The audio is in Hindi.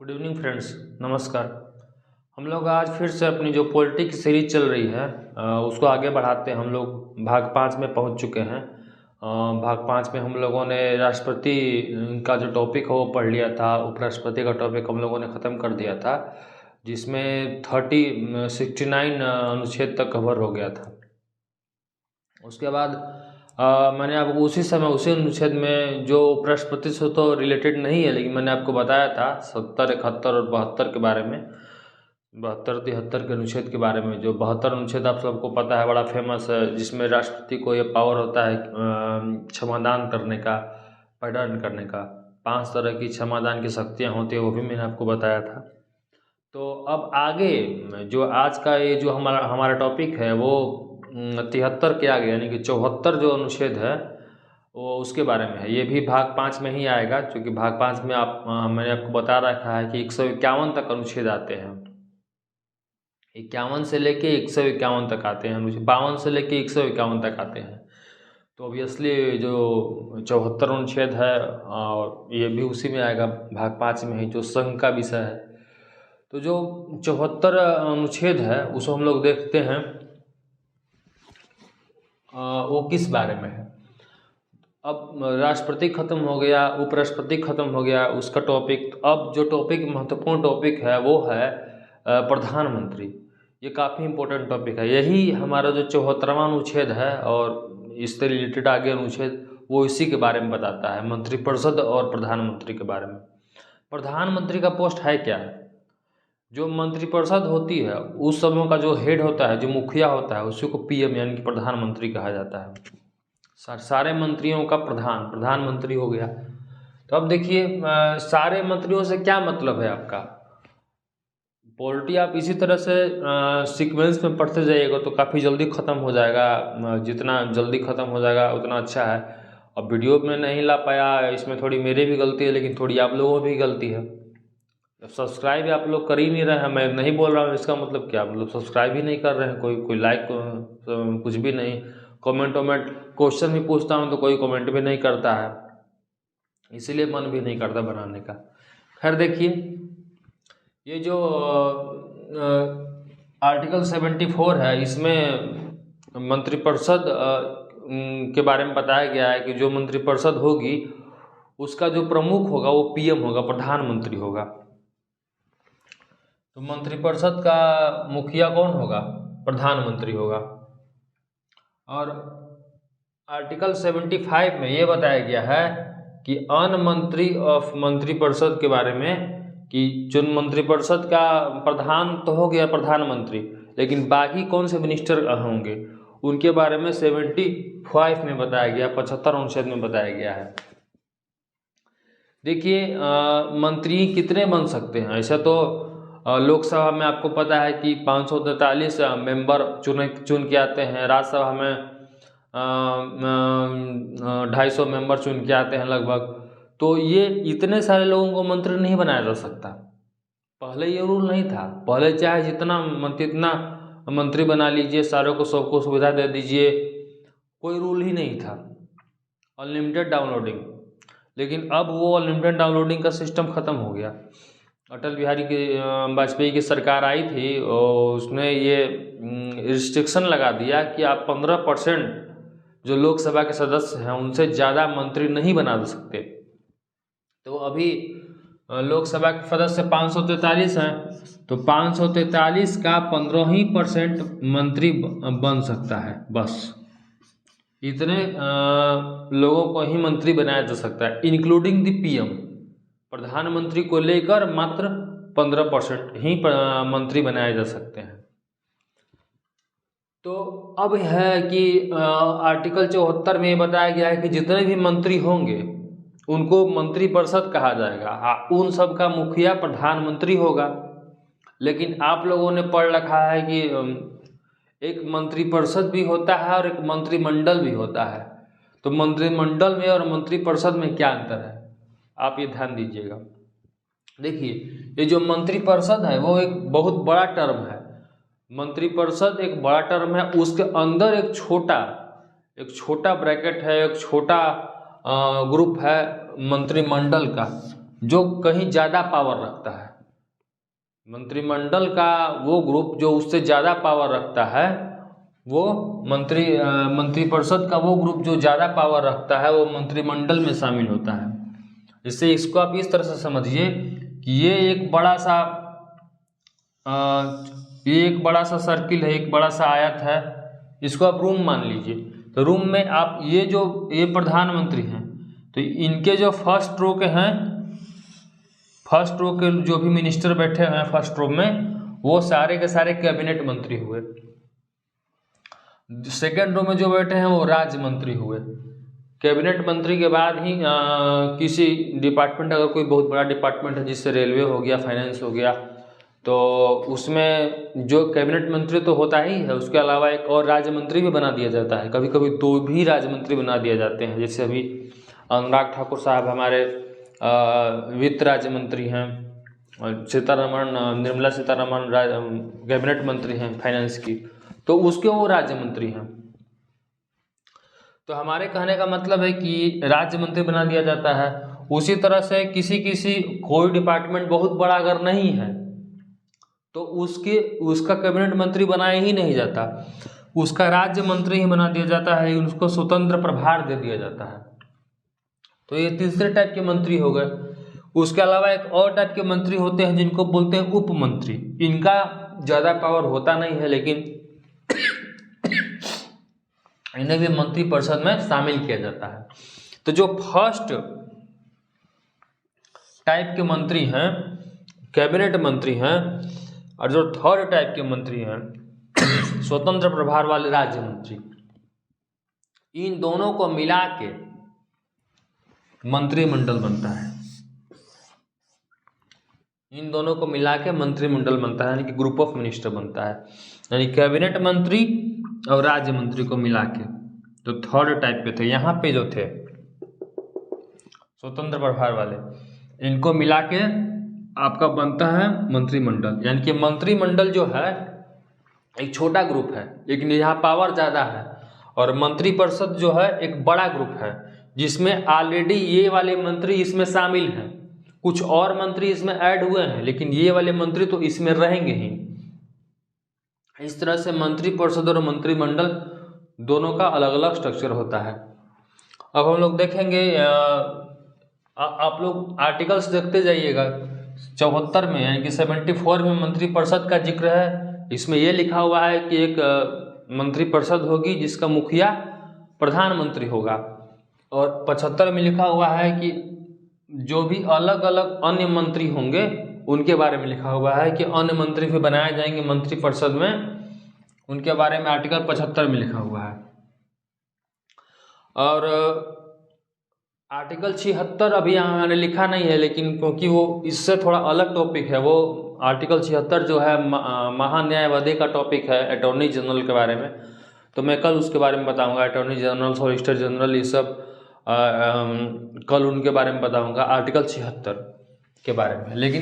गुड इवनिंग फ्रेंड्स, नमस्कार। हम लोग आज फिर से अपनी जो पॉलिटी की सीरीज चल रही है उसको आगे बढ़ाते हैं। हम लोग भाग 5 में पहुंच चुके हैं। भाग 5 में हम लोगों ने राष्ट्रपति का जो टॉपिक है वो पढ़ लिया था। उपराष्ट्रपति का टॉपिक हम लोगों ने ख़त्म कर दिया था, जिसमें 69 अनुच्छेद तक कवर हो गया था। उसके बाद मैंने आपको उसी समय उसी अनुच्छेद में जो उपराष्ट्रपति से तो रिलेटेड नहीं है, लेकिन मैंने आपको बताया था 70, 71 और 72 के बारे में, 72, 73 के अनुच्छेद के बारे में। जो 72 अनुच्छेद आप सबको पता है, बड़ा फेमस है, जिसमें राष्ट्रपति को ये पावर होता है क्षमादान करने का, पार्डन करने का। 5 तरह की क्षमादान की शक्तियाँ होती है, वो भी मैंने आपको बताया था। तो अब आगे जो आज का ये जो हमारा टॉपिक है वो 73 के आगे यानी कि 74 जो अनुच्छेद है वो उसके बारे में है। ये भी भाग 5 में ही आएगा, क्योंकि भाग 5 में मैंने आपको बता रखा है कि 151 तक अनुच्छेद आते हैं। 51 से लेके 151 तक आते हैं, 52 से लेके 151 तक आते हैं। तो ऑब्वियसली जो 74 अनुच्छेद है और ये भी उसी में आएगा, भाग 5 में ही, जो संघ का विषय है। तो जो 74 अनुच्छेद है उसको हम लोग देखते हैं वो किस बारे में है। अब राष्ट्रपति खत्म हो गया, उपराष्ट्रपति खत्म हो गया, उसका टॉपिक। अब जो टॉपिक महत्वपूर्ण टॉपिक है वो है प्रधानमंत्री। ये काफ़ी इम्पोर्टेंट टॉपिक है। यही हमारा जो 74वां अनुच्छेद है और इससे रिलेटेड आगे अनुच्छेद वो इसी के बारे में बताता है, मंत्रिपरिषद और प्रधानमंत्री के बारे में। प्रधानमंत्री का पोस्ट है क्या? जो मंत्रिपरिषद होती है उस समूह का जो हेड होता है, जो मुखिया होता है, उसी को पीएम यानी कि प्रधानमंत्री कहा जाता है। सारे मंत्रियों का प्रधानमंत्री हो गया। तो अब देखिए, सारे मंत्रियों से क्या मतलब है आपका। पॉलिटी आप इसी तरह से सीक्वेंस में पढ़ते जाइएगा तो काफ़ी जल्दी ख़त्म हो जाएगा। जितना जल्दी ख़त्म हो जाएगा उतना अच्छा है। अब वीडियो में नहीं ला पाया, इसमें थोड़ी मेरी भी गलती है, लेकिन थोड़ी आप लोगों की भी गलती है। सब्सक्राइब आप लोग कर ही नहीं रहे हैं। मैं नहीं बोल रहा हूँ, इसका मतलब क्या, मतलब सब्सक्राइब ही नहीं कर रहे हैं, कोई लाइक कुछ भी नहीं। कमेंट क्वेश्चन भी पूछता हूँ तो कोई कमेंट भी नहीं करता है, इसीलिए मन भी नहीं करता बनाने का। खैर देखिए, ये जो आर्टिकल 74 है, इसमें मंत्रिपरिषद के बारे में बताया गया है कि जो मंत्रिपरिषद होगी उसका जो प्रमुख होगा वो पीएम होगा, प्रधानमंत्री होगा। तो मंत्रिपरिषद का मुखिया कौन होगा? प्रधानमंत्री होगा। और आर्टिकल 75 में ये बताया गया है कि अन मंत्री ऑफ मंत्रिपरिषद के बारे में, कि जो मंत्रिपरिषद का प्रधान तो हो गया प्रधानमंत्री, लेकिन बाकी कौन से मिनिस्टर होंगे उनके बारे में 75 में बताया गया, 75 अनुच्छेद में बताया गया है। देखिए, मंत्री कितने बन सकते हैं? ऐसा तो लोकसभा में आपको पता है कि 543 मेंबर चुन के आते हैं। राज्यसभा में 250 मेंबर चुन के आते हैं लगभग। तो ये इतने सारे लोगों को मंत्री नहीं बनाया जा सकता। पहले ये रूल नहीं था। पहले चाहे जितना मंत्री बना लीजिए, सारों को सबको सुविधा दे दीजिए, कोई रूल ही नहीं था, अनलिमिटेड डाउनलोडिंग। लेकिन अब वो अनलिमिटेड डाउनलोडिंग का सिस्टम ख़त्म हो गया। अटल बिहारी वाजपेयी की सरकार आई थी और उसने ये रिस्ट्रिक्शन लगा दिया कि आप 15% जो लोकसभा के सदस्य हैं उनसे ज़्यादा मंत्री नहीं बना सकते। तो अभी लोकसभा के सदस्य 543 हैं, तो 543 का 15% मंत्री बन सकता है, बस इतने लोगों को ही मंत्री बनाया जा सकता है, इंक्लूडिंग द पीएम। प्रधानमंत्री को लेकर मात्र 15% ही मंत्री बनाए जा सकते हैं। तो अब है कि आर्टिकल 74 में बताया गया है कि जितने भी मंत्री होंगे उनको मंत्रिपरिषद कहा जाएगा। उन सब का मुखिया प्रधानमंत्री होगा। लेकिन आप लोगों ने पढ़ रखा है कि एक मंत्रिपरिषद भी होता है और एक मंत्रिमंडल भी होता है। तो मंत्रिमंडल में और मंत्रिपरिषद में क्या अंतर है, आप ये ध्यान दीजिएगा। देखिए, ये जो मंत्रिपरिषद है वो एक बहुत बड़ा टर्म है। मंत्रिपरिषद एक बड़ा टर्म है, उसके अंदर एक छोटा ब्रैकेट है, एक छोटा ग्रुप है मंत्रिमंडल का, जो कहीं ज़्यादा पावर रखता है। मंत्रिमंडल का वो ग्रुप जो उससे ज़्यादा पावर रखता है, वो मंत्रिपरिषद का वो ग्रुप जो ज़्यादा पावर रखता है वो मंत्रिमंडल में शामिल होता है। इससे इसको आप इस तरह से समझिए कि ये एक बड़ा सा सर्किल है, एक बड़ा सा आयत है, इसको आप रूम मान लीजिए। तो रूम में आप ये प्रधानमंत्री हैं, तो इनके जो फर्स्ट रो के जो भी मिनिस्टर बैठे हैं फर्स्ट रो में, वो सारे के सारे कैबिनेट मंत्री हुए। सेकेंड रो में जो बैठे हैं वो राज्य मंत्री हुए। कैबिनेट मंत्री के बाद ही किसी डिपार्टमेंट, अगर कोई बहुत बड़ा डिपार्टमेंट है जिससे रेलवे हो गया, फाइनेंस हो गया, तो उसमें जो कैबिनेट मंत्री तो होता ही है, उसके अलावा एक और राज्य मंत्री भी बना दिया जाता है। कभी कभी 2 भी राज्य मंत्री बना दिए जाते हैं। जैसे अभी अनुराग ठाकुर साहब हमारे वित्त राज्य मंत्री हैं, निर्मला सीतारमण कैबिनेट मंत्री हैं फाइनेंस की, तो उसके वो राज्य मंत्री हैं। तो हमारे कहने का मतलब है कि राज्य मंत्री बना दिया जाता है। उसी तरह से कोई डिपार्टमेंट बहुत बड़ा अगर नहीं है तो उसका कैबिनेट मंत्री बनाया ही नहीं जाता, उसका राज्य मंत्री ही बना दिया जाता है, उसको स्वतंत्र प्रभार दे दिया जाता है। तो ये तीसरे टाइप के मंत्री हो गए। उसके अलावा एक और टाइप के मंत्री होते हैं जिनको बोलते हैं उप मंत्री। इनका ज़्यादा पावर होता नहीं है, लेकिन इन्हें भी मंत्रिपरिषद में शामिल किया जाता है। तो जो फर्स्ट टाइप के मंत्री हैं कैबिनेट मंत्री हैं, और जो थर्ड टाइप के मंत्री हैं स्वतंत्र प्रभार वाले राज्य मंत्री, इन दोनों को मिला के मंत्रिमंडल बनता है। इन दोनों को मिला के मंत्रिमंडल बनता है, यानी कि ग्रुप ऑफ मिनिस्टर बनता है, यानी कैबिनेट मंत्री और राज्य मंत्री को मिला के। तो थर्ड टाइप पे थे, यहाँ पे जो थे स्वतंत्र प्रभार वाले, इनको मिला के आपका बनता है मंत्रिमंडल। यानी कि मंत्रिमंडल जो है एक छोटा ग्रुप है, लेकिन यहाँ पावर ज़्यादा है, और मंत्रिपरिषद जो है एक बड़ा ग्रुप है जिसमें ऑलरेडी ये वाले मंत्री इसमें शामिल हैं। कुछ और मंत्री इसमें ऐड हुए हैं, लेकिन ये वाले मंत्री तो इसमें रहेंगे ही। इस तरह से मंत्रिपरिषद और मंत्रिमंडल दोनों का अलग अलग स्ट्रक्चर होता है। अब हम लोग देखेंगे, आप लोग आर्टिकल्स देखते जाइएगा। 74 में यानी कि 74 में मंत्रिपरिषद का जिक्र है। इसमें यह लिखा हुआ है कि एक मंत्रिपरिषद होगी जिसका मुखिया प्रधानमंत्री होगा, और 75 में लिखा हुआ है कि जो भी अलग अलग अन्य मंत्री होंगे उनके बारे में लिखा हुआ है कि अन्य मंत्री भी बनाए जाएंगे मंत्रिपरिषद में, उनके बारे में आर्टिकल 75 में लिखा हुआ है। और आर्टिकल 76 अभी यहाँ मैंने लिखा नहीं है, लेकिन क्योंकि वो इससे थोड़ा अलग टॉपिक है, वो आर्टिकल 76 जो है महान्यायवादी का टॉपिक है, अटॉर्नी जनरल के बारे में। तो मैं कल उसके बारे में बताऊंगा, अटॉर्नी जनरल, सॉलिसिटर जनरल, ये सब कल उनके बारे में बताऊंगा, आर्टिकल 76 के बारे में। लेकिन